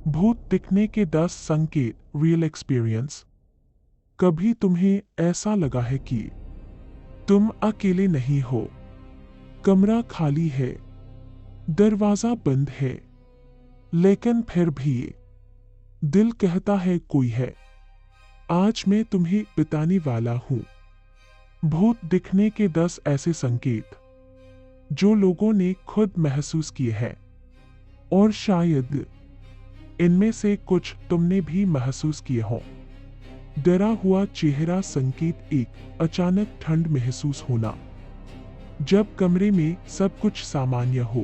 भूत दिखने के 10 संकेत। Real experience. कभी तुम्हें ऐसा लगा है कि तुम अकेले नहीं हो, कमरा खाली है, दरवाजा बंद है, लेकिन फिर भी दिल कहता है कोई है। आज मैं तुम्हें बताने वाला हूं भूत दिखने के 10 ऐसे संकेत जो लोगों ने खुद महसूस किए हैं, और शायद इनमें से कुछ तुमने भी महसूस किए हों। डरा हुआ चेहरा संकेत। एक, अचानक ठंड महसूस होना। जब कमरे में सब कुछ सामान्य हो,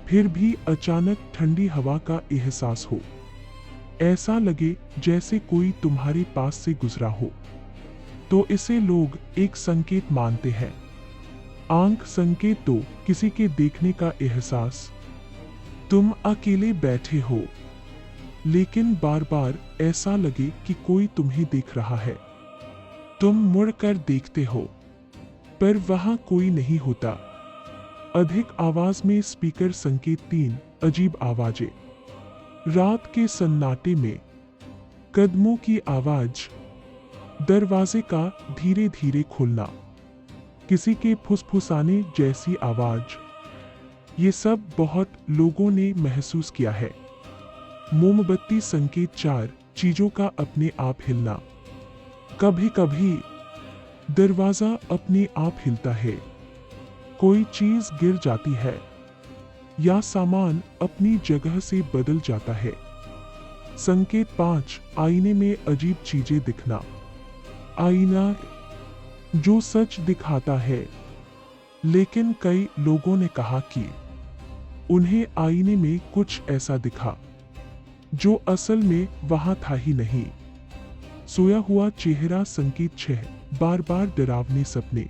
फिर भी अचानक ठंडी हवा का एहसास हो। ऐसा लगे जैसे कोई तुम्हारे पास से गुजरा हो, तो इसे लोग एक संकेत मानते हैं। आंख संकेत। तो किसी के देखने का एहसास। तुम अकेले बैठे हो, लेकिन बार बार ऐसा लगे कि कोई तुम्हें देख रहा है। तुम मुड़कर देखते हो, पर वहां कोई नहीं होता। अधिक आवाज में स्पीकर संकेत। 3, अजीब आवाजें। रात के सन्नाटे में कदमों की आवाज, दरवाजे का धीरे धीरे खुलना, किसी के फुसफुसाने जैसी आवाज। ये सब बहुत लोगों ने महसूस किया है। मोमबत्ती संकेत। 4, चीजों का अपने आप हिलना। कभी कभी दरवाजा अपने आप हिलता है, कोई चीज गिर जाती है, या सामान अपनी जगह से बदल जाता है। संकेत 5, आईने में अजीब चीजें दिखना। आईना जो सच दिखाता है, लेकिन कई लोगों ने कहा कि उन्हें आईने में कुछ ऐसा दिखा जो असल में वहां था ही नहीं। सोया हुआ चेहरा संकेत 6, बार बार डरावने सपने।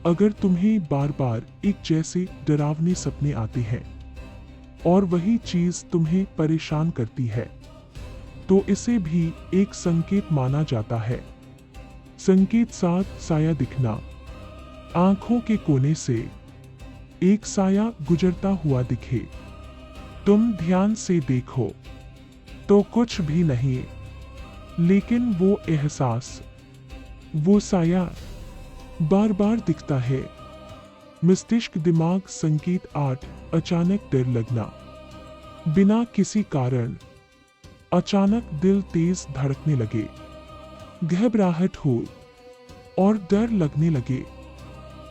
अगर तुम्हें बार बार एक जैसे डरावने सपने आते हैं और वही चीज तुम्हें परेशान करती है, तो इसे भी एक संकेत माना जाता है। संकेत 7, साया दिखना। आंखों के कोने से एक साया गुजरता हुआ दिखे। तुम ध्यान से देखो तो कुछ भी नहीं, लेकिन वो एहसास, वो साया बार बार दिखता है। मस्तिष्क दिमाग संकेत 8, अचानक डर लगना। बिना किसी कारण अचानक दिल तेज धड़कने लगे, घबराहट हो और डर लगने लगे।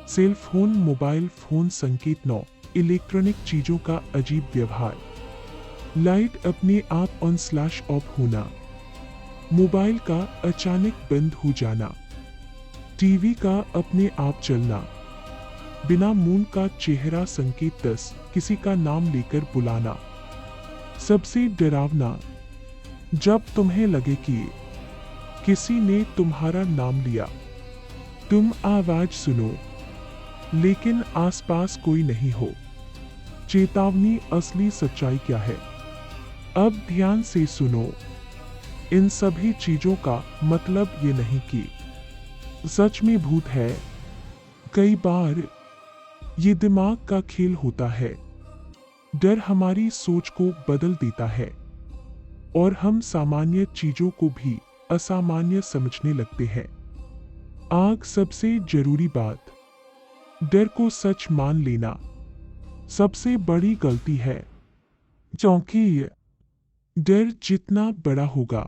सेल फोन, मोबाइल फोन संकेत 9, इलेक्ट्रॉनिक चीजों का अजीब व्यवहार। लाइट अपने आप ऑन/ऑफ होना, मोबाइल का अचानक बंद हो जाना, टीवी का अपने आप चलना। बिना मूड का चेहरा संकेत 10, किसी का नाम लेकर बुलाना। सबसे डरावना, जब तुम्हें लगे कि किसी ने तुम्हारा नाम लिया। तुम आवाज सुनो, लेकिन आसपास कोई नहीं हो। चेतावनी, असली सच्चाई क्या है? अब ध्यान से सुनो। इन सभी चीजों का मतलब ये नहीं कि सच में भूत है। कई बार ये दिमाग का खेल होता है। डर हमारी सोच को बदल देता है, और हम सामान्य चीजों को भी असामान्य समझने लगते हैं। आग सबसे जरूरी बात, डर को सच मान लेना सबसे बड़ी गलती है, क्योंकि डर जितना बड़ा होगा,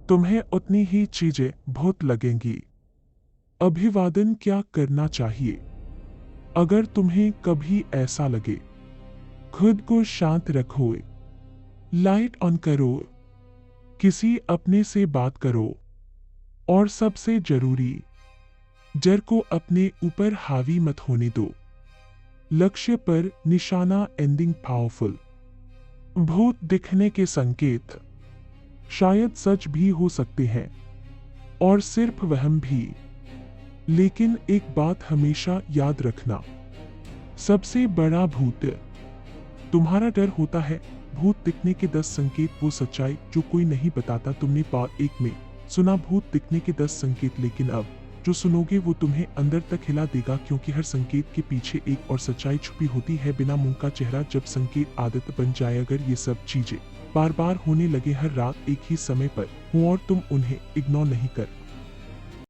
तुम्हें उतनी ही चीजें भूत लगेंगी। अभिवादन क्या करना चाहिए? अगर तुम्हें कभी ऐसा लगे, खुद को शांत रखो, लाइट ऑन करो, किसी अपने से बात करो, और सबसे जरूरी, डर को अपने ऊपर हावी मत होने दो। लक्ष्य पर निशाना। Ending powerful. भूत दिखने के संकेत शायद सच भी हो सकते हैं, और सिर्फ वहम भी। लेकिन एक बात हमेशा याद रखना, सबसे बड़ा भूत तुम्हारा डर होता है। भूत दिखने के 10 संकेत, वो सच्चाई जो कोई नहीं बताता। तुमने पार्ट 1 में सुना भूत दिखने के 10 संकेत, लेकिन अब जो सुनोगे वो तुम्हें अंदर तक हिला देगा, क्योंकि हर संकेत के पीछे एक और सच्चाई छुपी होती है। बिना मुंह का चेहरा, जब संकेत आदत बन जाए, अगर ये सब चीजें बार बार होने लगे हर रात एक ही समय पर हूँ और तुम उन्हें इग्नोर नहीं कर